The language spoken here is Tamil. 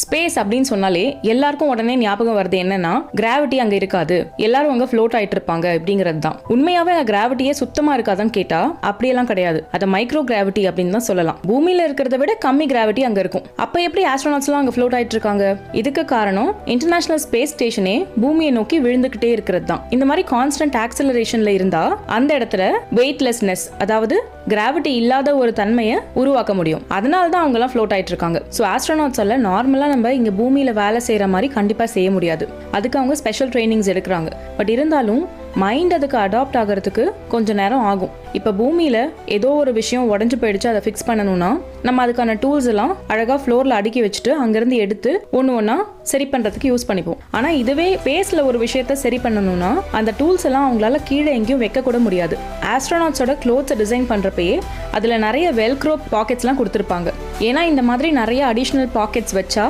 ஸ்பேஸ் அப்படின்னு சொன்னாலே எல்லாருக்கும் உடனே ஞாபகம் வருது என்னன்னா கிராவிட்டி அங்க இருக்காது, எல்லாரும் அங்க ஃப்ளோட் ஆயிட்டு இருப்பாங்க அப்படிங்கிறது தான். உண்மையாவே கிராவிட்டியே சுத்தமா இருக்காதான்னு கேட்டா அப்படியெல்லாம் கிடையாது. அதை மைக்ரோ கிராவிட்டி அப்படின்னு தான் சொல்லலாம். பூமியில இருக்கிறத விட கம்மி கிராவிட்டி அங்க இருக்கும். அப்ப எப்படி ஆஸ்ட்ரோநாட்ஸ் எல்லாம் அங்க ஃப்ளோட் ஆயிட்டு இருக்காங்க? இதுக்கு காரணம் இன்டர்நேஷனல் ஸ்பேஸ் ஸ்டேஷனே பூமியை நோக்கி விழுந்துகிட்டே இருக்கிறது தான். இந்த மாதிரி கான்ஸ்டன்ட் ஆக்சலரேஷன்ல இருந்தா அந்த இடத்துல வெயிட்லெஸ்னஸ், அதாவது கிராவிட்டி இல்லாத ஒரு தன்மையை உருவாக்க முடியும். அதனால தான் அவங்க எல்லாம் ஃப்ளோட் ஆயிட்டு இருக்காங்க. ஸோ ஆஸ்ட்ரோநாட்ஸால நார்மலா நம்ம இங்க பூமியில வேலை செய்யற மாதிரி கண்டிப்பா செய்ய முடியாது. அதுக்கு அவங்க ஸ்பெஷல் ட்ரைனிங்ஸ் எடுக்கிறாங்க. பட் இருந்தாலும் மைண்ட் அதுக்கு அடாப்ட் ஆகிறதுக்கு கொஞ்சம் நேரம் ஆகும். இப்போ பூமியில ஏதோ ஒரு விஷயம் உடஞ்சு போயிடுச்சு, அதை ஃபிக்ஸ் பண்ணணும்னா நம்ம அதுக்கான டூல்ஸ் எல்லாம் அழகா ஃப்ளோர்ல அடுக்கி வச்சுட்டு அங்கிருந்து எடுத்து ஒன்னா சரி பண்றதுக்கு யூஸ் பண்ணிப்போம். ஆனா இதுவே ஸ்பேஸ்ல ஒரு விஷயத்த சரி பண்ணணும்னா அந்த டூல்ஸ் எல்லாம் அவங்களால கீழே எங்கேயும் வைக்க கூட முடியாது. ஆஸ்ட்ரோநாட்ஸோட க்ளோத்ஸை டிசைன் பண்றப்பயே அதுல நிறைய வெல்க்ரோ பாக்கெட்ஸ் எல்லாம் கொடுத்துருப்பாங்க. ஏன்னா இந்த மாதிரி நிறைய அடிஷனல் பாக்கெட்ஸ் வச்சா